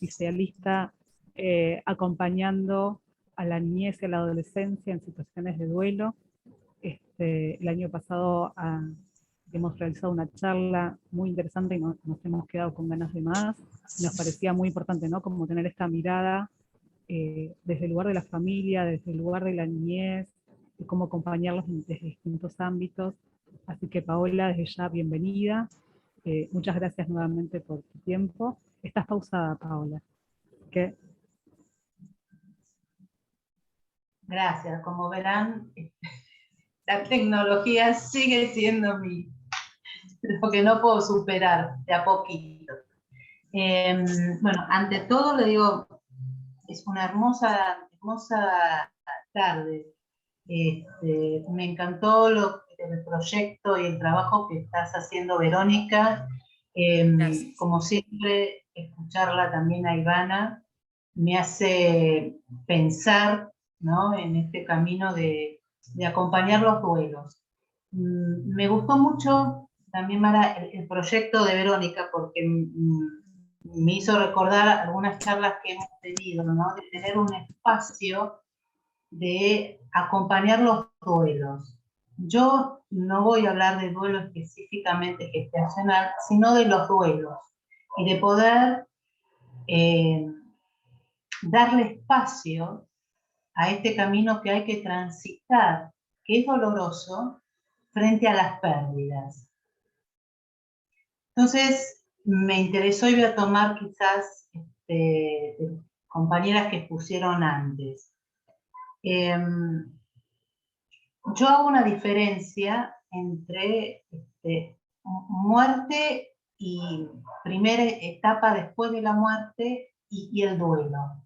especialista acompañando a la niñez y a la adolescencia en situaciones de duelo. El año pasado hemos realizado una charla muy interesante y nos hemos quedado con ganas de más. Nos parecía muy importante, ¿no? Como tener esta mirada desde el lugar de la familia, desde el lugar de la niñez, de cómo acompañarlos desde distintos ámbitos. Así que Paola, desde ya, bienvenida. Muchas gracias nuevamente por tu tiempo. Estás pausada, Paola. ¿Qué? Gracias. Como verán, la tecnología sigue siendo lo que no puedo superar de a poquito. Bueno, ante todo le digo, es una hermosa tarde. Me encantó el proyecto y el trabajo que estás haciendo, Verónica. Como siempre, escucharla también a Ivana me hace pensar, ¿no?, en este camino de acompañar los duelos. Me gustó mucho también, Mara, el proyecto de Verónica, porque me hizo recordar algunas charlas que hemos tenido, ¿no?, de tener un espacio de acompañar los duelos. Yo no voy a hablar de duelo específicamente gestacional, sino de los duelos, y de poder darle espacio a este camino que hay que transitar, que es doloroso, frente a las pérdidas. Entonces, me interesó y voy a tomar quizás compañeras que pusieron antes. Yo hago una diferencia entre muerte y primera etapa después de la muerte y el duelo.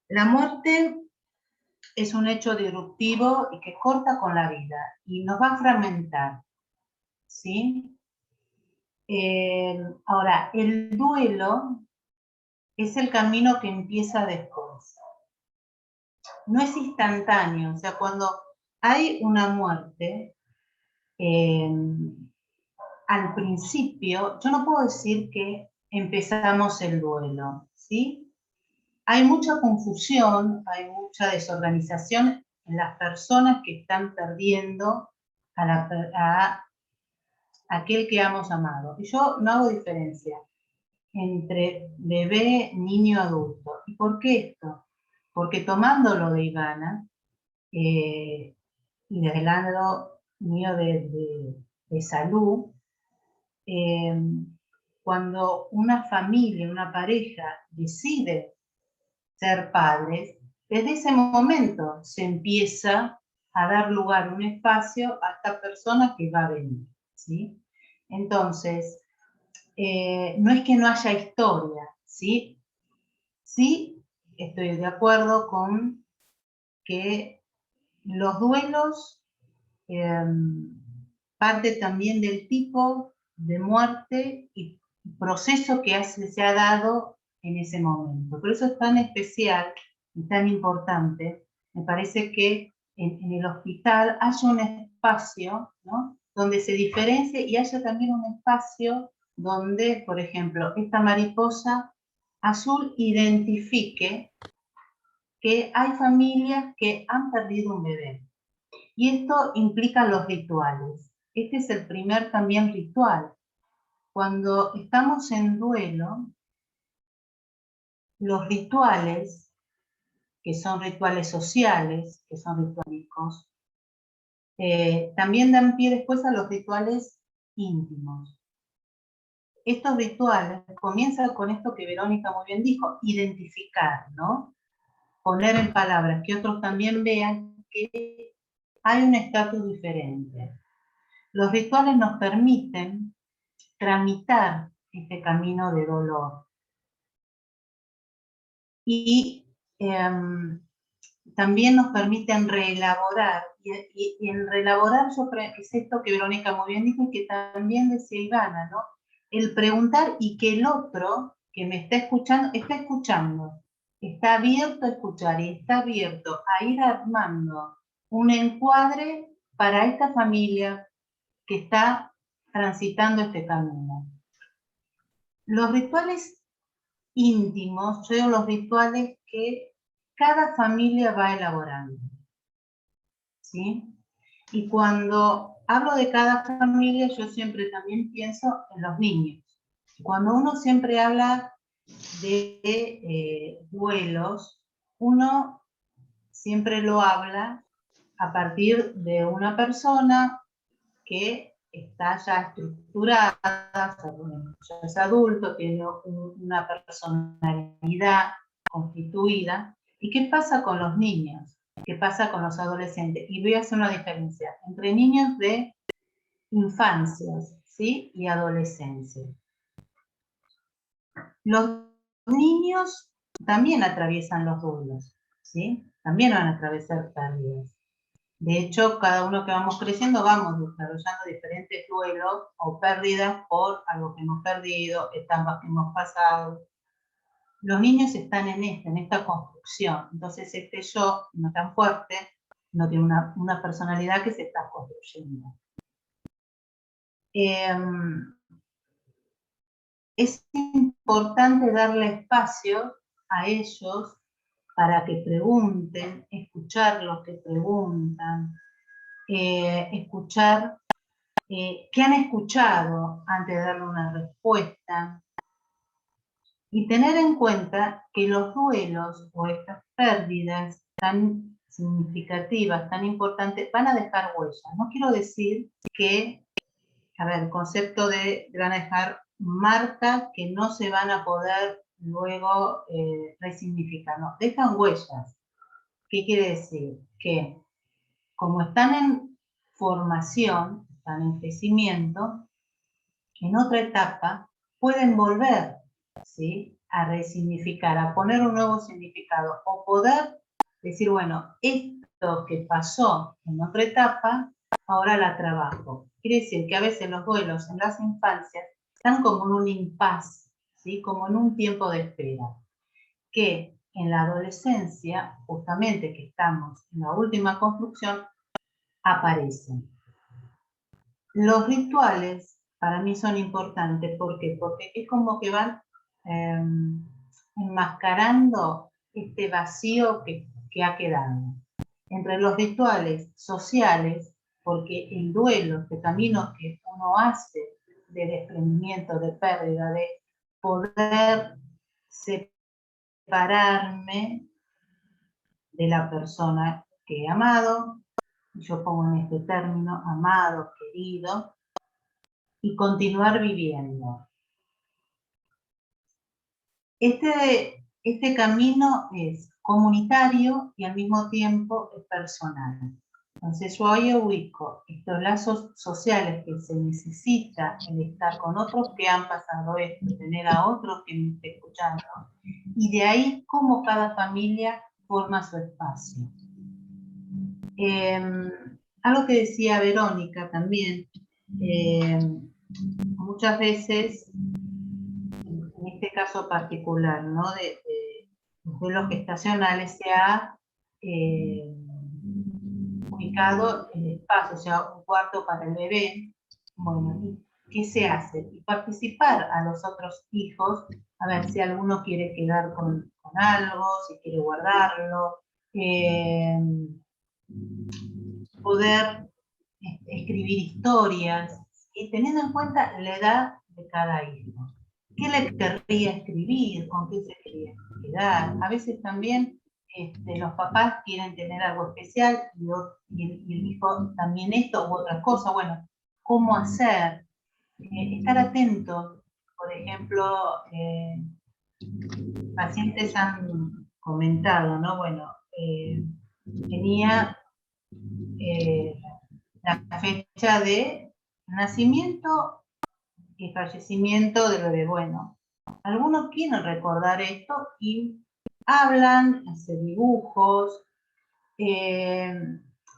La muerte es un hecho disruptivo y que corta con la vida y nos va a fragmentar, ¿sí? Ahora, el duelo es el camino que empieza después. No es instantáneo, o sea, cuando hay una muerte, al principio, yo no puedo decir que empezamos el duelo, ¿sí? Hay mucha confusión, hay mucha desorganización en las personas que están perdiendo a aquel que hemos amado. Y yo no hago diferencia entre bebé, niño, adulto. ¿Y por qué esto? Porque tomándolo de Ivana, y desde el lado mío de salud, cuando una familia, una pareja decide ser padres, desde ese momento se empieza a dar lugar, un espacio a esta persona que va a venir, ¿sí? Entonces, no es que no haya historia, ¿sí? Sí, estoy de acuerdo con que los duelos parte también del tipo de muerte y proceso que se ha dado en ese momento. Por eso es tan especial y tan importante, me parece que en el hospital haya un espacio, ¿no?, donde se diferencie y haya también un espacio donde, por ejemplo, esta mariposa azul identifique que hay familias que han perdido un bebé. Y esto implica los rituales. Este es el primer también ritual. Cuando estamos en duelo, los rituales, que son rituales sociales, que son ritualísticos, también dan pie después a los rituales íntimos. Estos rituales comienzan con esto que Verónica muy bien dijo, identificar, ¿no? Poner en palabras, que otros también vean que hay un estatus diferente. Los rituales nos permiten tramitar este camino de dolor. Y también nos permiten reelaborar. Y en reelaborar yo creo que es esto que Verónica muy bien dijo y que también decía Ivana, ¿no? El preguntar y que el otro que me está escuchando, está abierto a escuchar y está abierto a ir armando un encuadre para esta familia que está transitando este camino. Los rituales íntimos, son los rituales que cada familia va elaborando, ¿sí? Y cuando hablo de cada familia, yo siempre también pienso en los niños. Cuando uno siempre habla de duelos, uno siempre lo habla a partir de una persona que está ya estructurada, ya es adulto, tiene una personalidad constituida. ¿Y qué pasa con los niños? ¿Qué pasa con los adolescentes? Y voy a hacer una diferencia entre niños de infancias, ¿sí? Y adolescencia. Los niños también atraviesan los duelos, ¿sí? También van a atravesar pérdidas. De hecho, cada uno que vamos creciendo vamos desarrollando diferentes duelos o pérdidas por algo que hemos perdido, etapas que hemos pasado. Los niños están en esta construcción. Entonces este yo, no tan fuerte, no tiene una personalidad que se está construyendo. Es importante darle espacio a ellos para que pregunten, escuchar lo que preguntan, escuchar qué han escuchado antes de darle una respuesta, y tener en cuenta que los duelos o estas pérdidas tan significativas, tan importantes, van a dejar huellas. No quiero decir que, a ver, el concepto de van a dejar marcas que no se van a poder luego resignificar, no, dejan huellas. ¿Qué quiere decir? Que como están en formación, están en crecimiento, en otra etapa pueden volver, ¿sí?, a resignificar, a poner un nuevo significado, o poder decir, bueno, esto que pasó en otra etapa, ahora la trabajo. Quiere decir que a veces los duelos en las infancias están como en un impasse, ¿sí?, como en un tiempo de espera, que en la adolescencia, justamente que estamos en la última construcción, aparecen. Los rituales para mí son importantes. ¿Por qué? Porque es como que van enmascarando este vacío que ha quedado. Entre los rituales sociales, porque el duelo, este camino que uno hace de desprendimiento, de pérdida, de poder separarme de la persona que he amado, yo pongo en este término, amado, querido, y continuar viviendo. Este camino es comunitario y al mismo tiempo es personal. Entonces yo ahí ubico estos lazos sociales que se necesita, el estar con otros que han pasado esto, tener a otros que me estén escuchando, y de ahí cómo cada familia forma su espacio. Algo que decía Verónica también, muchas veces, en este caso particular, ¿no?, de los duelos gestacionales, se ha ubicado el espacio, o sea, un cuarto para el bebé. Bueno, ¿qué se hace? Y participar a los otros hijos, a ver si alguno quiere quedar con algo, si quiere guardarlo, poder escribir historias, y teniendo en cuenta la edad de cada hijo. ¿Qué le querría escribir? ¿Con qué se quería quedar? A veces también los papás quieren tener algo especial y el hijo también esto u otra cosa. Bueno, ¿cómo hacer? Estar atentos. Por ejemplo, pacientes han comentado, ¿no? Bueno, tenía la fecha de nacimiento y fallecimiento del bebé. Bueno, algunos quieren recordar esto y hablan, hacen dibujos,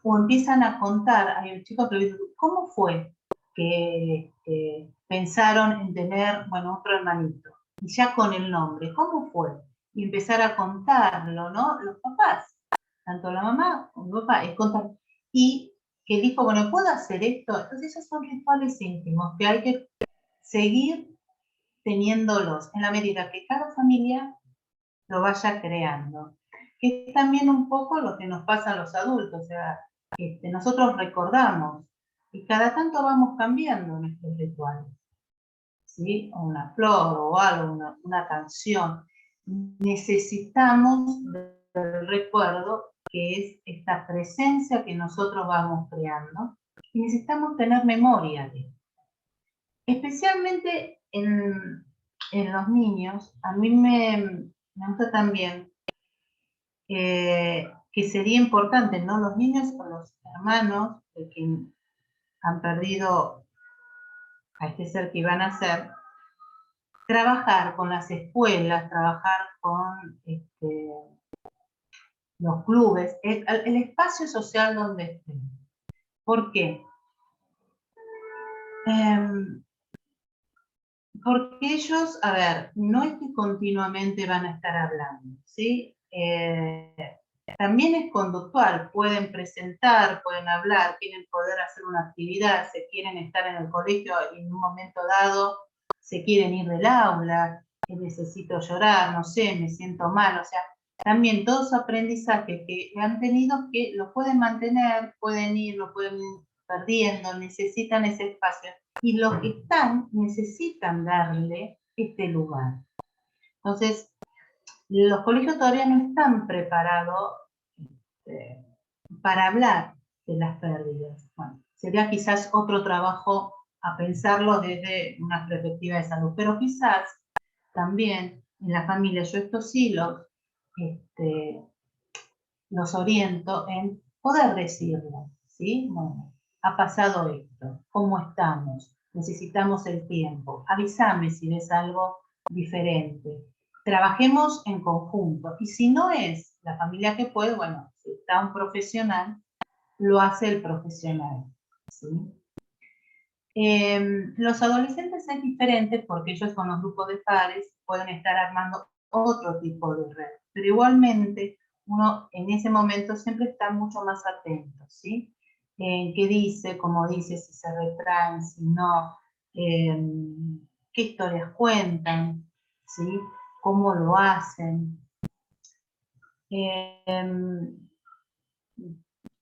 o empiezan a contar. Hay un chico que dice, ¿cómo fue que pensaron en tener, bueno, otro hermanito? Y ya con el nombre, ¿cómo fue? Y empezar a contarlo, ¿no? Los papás, tanto la mamá como el papá, es contar. Y que dijo, bueno, ¿puedo hacer esto? Entonces esos son rituales íntimos que hay que seguir teniéndolos en la medida que cada familia lo vaya creando. Que es también un poco lo que nos pasa a los adultos, o sea, nosotros recordamos y cada tanto vamos cambiando nuestros rituales, ¿sí? O una flor o algo, una canción. Necesitamos del recuerdo, que es esta presencia que nosotros vamos creando, y necesitamos tener memoria de esto. Especialmente en los niños, a mí me gusta también que sería importante, ¿no? Los niños o los hermanos de quien han perdido a este ser que iban a ser, trabajar con las escuelas, trabajar con los clubes, el espacio social donde estén. ¿Por qué? Porque ellos, a ver, no es que continuamente van a estar hablando, ¿sí? También es conductual, pueden presentar, pueden hablar, quieren poder hacer una actividad, se quieren estar en el colegio y en un momento dado se quieren ir del aula, necesito llorar, no sé, me siento mal, o sea, también todos los aprendizajes que han tenido que lo pueden mantener, pueden ir, lo pueden ir perdiendo, necesitan ese espacio. Y los que están necesitan darle este lugar. Entonces, los colegios todavía no están preparados para hablar de las pérdidas. Bueno, sería quizás otro trabajo a pensarlo desde una perspectiva de salud, pero quizás también en la familia, yo estos hilos los oriento en poder decirlo, ¿sí? Bueno, ha pasado esto, ¿cómo estamos? Necesitamos el tiempo, avísame si ves algo diferente. Trabajemos en conjunto, y si no es la familia que puede, bueno, si está un profesional, lo hace el profesional, ¿sí? Los adolescentes es diferente porque ellos con los grupos de pares pueden estar armando otro tipo de red, pero igualmente uno en ese momento siempre está mucho más atento, ¿sí? ¿Qué dice, cómo dice, si se retraen, si no? ¿Qué historias cuentan? ¿Sí? ¿Cómo lo hacen?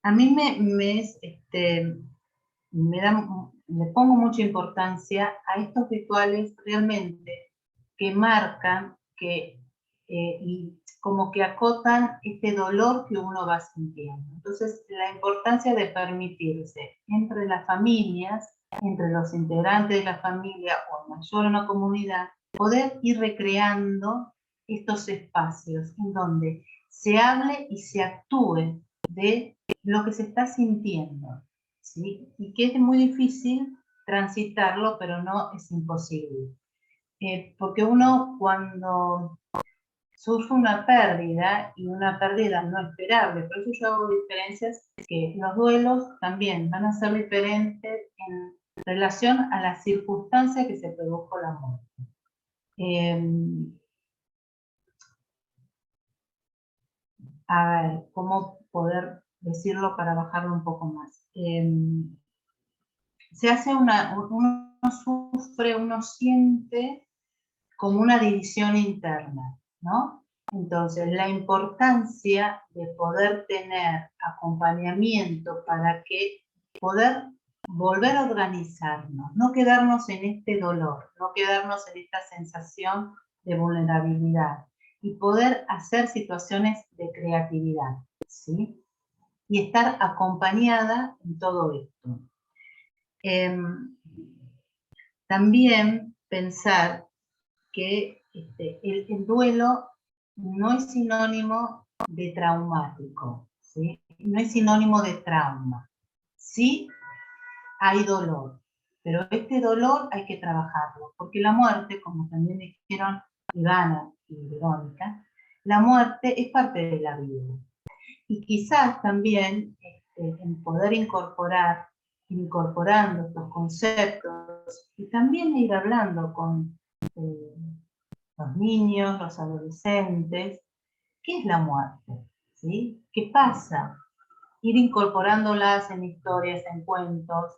A mí le pongo mucha importancia a estos rituales realmente que marcan, y como que acotan este dolor que uno va sintiendo. Entonces, la importancia de permitirse entre las familias, entre los integrantes de la familia o mayor una comunidad, poder ir recreando estos espacios en donde se hable y se actúe de lo que se está sintiendo, ¿sí? Y que es muy difícil transitarlo, pero no es imposible. Porque uno cuando sufre una pérdida, y una pérdida no esperable, por eso yo hago diferencias, que los duelos también van a ser diferentes en relación a la circunstancia que se produjo la muerte. A ver, ¿cómo poder decirlo para bajarlo un poco más? Se hace uno sufre, uno siente como una división interna, ¿no? Entonces, la importancia de poder tener acompañamiento para que poder volver a organizarnos, no quedarnos en este dolor, no quedarnos en esta sensación de vulnerabilidad, y poder hacer situaciones de creatividad, ¿sí? Y estar acompañada en todo esto. También pensar que el duelo no es sinónimo de traumático, ¿sí? No es sinónimo de trauma. Sí hay dolor, pero este dolor hay que trabajarlo, porque la muerte, como también dijeron Ivana y Verónica, la muerte es parte de la vida. Y quizás también en poder incorporando estos conceptos, y también ir hablando con los niños, los adolescentes, ¿qué es la muerte? ¿Sí? ¿Qué pasa? Ir incorporándolas en historias, en cuentos,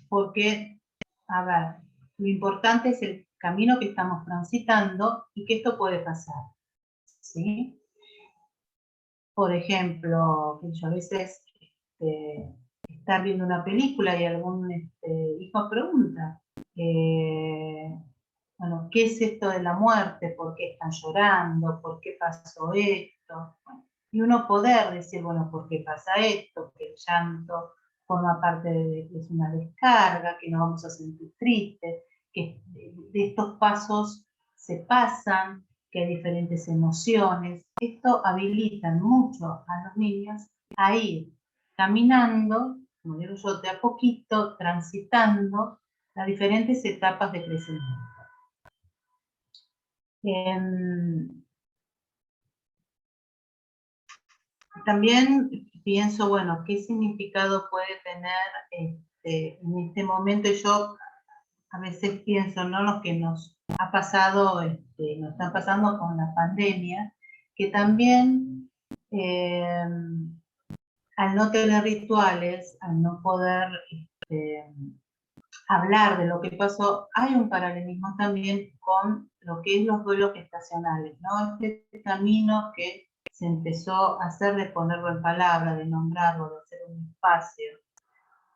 porque, a ver, lo importante es el camino que estamos transitando y que esto puede pasar, ¿sí? Por ejemplo, yo a veces estar viendo una película y algún hijo pregunta, bueno, ¿qué es esto de la muerte? ¿Por qué están llorando? ¿Por qué pasó esto? Y uno poder decir, bueno, ¿por qué pasa esto? Que el llanto forma parte es una descarga, que nos vamos a sentir tristes, que de estos pasos se pasan, que hay diferentes emociones. Esto habilita mucho a los niños a ir caminando, como digo yo, de a poquito, transitando las diferentes etapas de crecimiento. También pienso, bueno, ¿qué significado puede tener en este momento? Yo a veces pienso, ¿no? Lo que nos ha pasado, nos está pasando con la pandemia, que también al no tener rituales, al no poder hablar de lo que pasó, hay un paralelismo también con lo que es los duelos gestacionales, ¿no? Este camino que se empezó a hacer de ponerlo en palabras, de nombrarlo, de hacer un espacio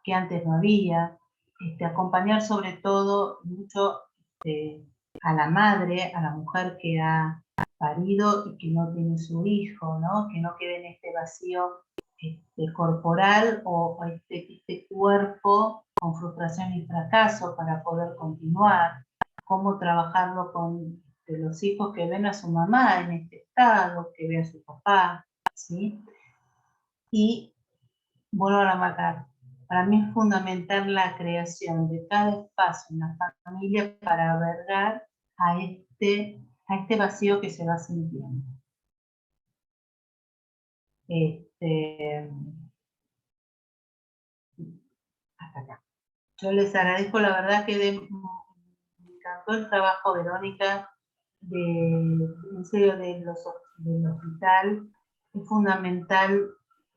que antes no había, acompañar sobre todo mucho a la madre, a la mujer que ha parido y que no tiene su hijo, ¿no? Que no quede en este vacío corporal o este cuerpo con frustración y fracaso para poder continuar, cómo trabajarlo con los hijos que ven a su mamá en este estado, que ve a su papá, ¿sí? Y vuelvo a remarcar, para mí es fundamental la creación de cada espacio en la familia para albergar a este vacío que se va sintiendo. Hasta acá. Yo les agradezco, la verdad que me encantó el trabajo, Verónica, en serio, del hospital. Es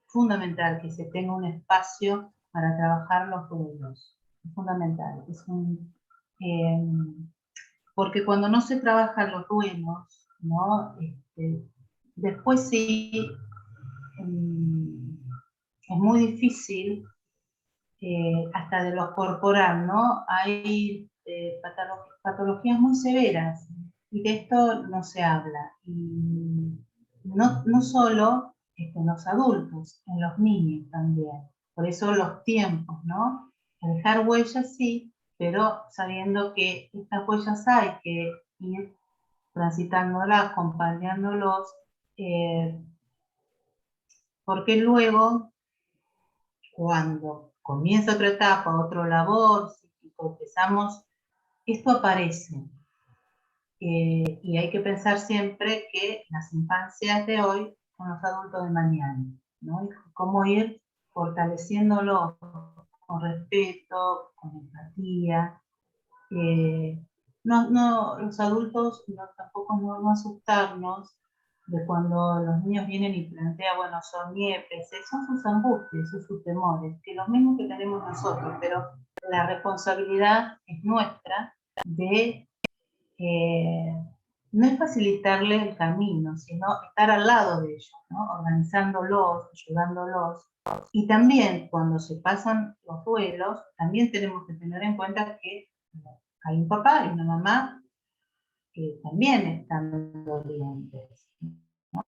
fundamental que se tenga un espacio para trabajar los duelos. Es fundamental. Porque cuando no se trabajan los duelos, ¿no? Después sí es muy difícil, hasta de lo corporal, ¿no? Hay patologías muy severas y de esto no se habla. Y no solo en los adultos, en los niños también. Por eso los tiempos, ¿no? Dejar huellas sí, pero sabiendo que estas huellas hay que ir transitándolas, acompañándolos, porque luego, cuando comienza otra etapa, otra labor, psíquico, empezamos, esto aparece. Y hay que pensar siempre que las infancias de hoy son los adultos de mañana, ¿no? Y cómo ir fortaleciéndolo con respeto, con empatía. Los adultos tampoco no asustarnos de cuando los niños vienen y plantean, bueno, son niepes, son sus angustias, son sus temores, que los mismos que tenemos nosotros, pero la responsabilidad es nuestra de no es facilitarles el camino, sino estar al lado de ellos, ¿no? Organizándolos, ayudándolos. Y también cuando se pasan los duelos, también tenemos que tener en cuenta que hay un papá y una mamá que también están dolientes, ¿no?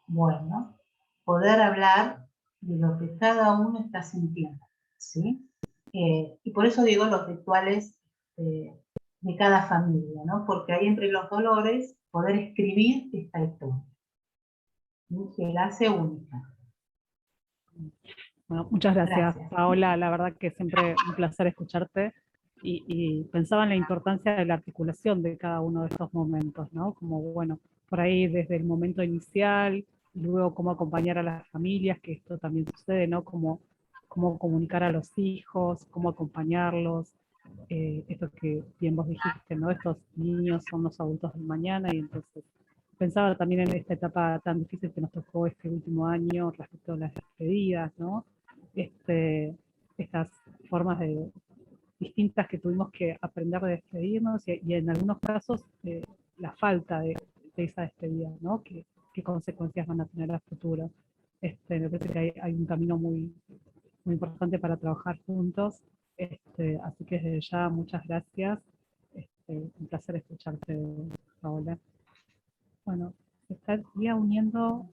Bueno, poder hablar de lo que cada uno está sintiendo, ¿sí? Y por eso digo los rituales de cada familia, ¿no? Porque ahí entre los dolores, poder escribir esta historia, ¿sí? Que la hace única. Bueno, muchas gracias, Gracias. Paola. La verdad que siempre un placer escucharte y pensaba en la importancia de la articulación de cada uno de estos momentos, ¿no? Como, bueno, por ahí desde el momento inicial, luego cómo acompañar a las familias, que esto también sucede, ¿no? Cómo comunicar a los hijos, cómo acompañarlos. Esto que bien vos dijiste, ¿no? Estos niños son los adultos del mañana y entonces pensaba también en esta etapa tan difícil que nos tocó este último año respecto a las despedidas, ¿no? Estas formas distintas que tuvimos que aprender de despedirnos y en algunos casos la falta de esa despedida, ¿no? ¿Qué consecuencias van a tener a futuro? Me parece que hay un camino muy, muy importante para trabajar juntos. Así que desde ya, muchas gracias. Un placer escucharte, Paola. Bueno, se estaría uniendo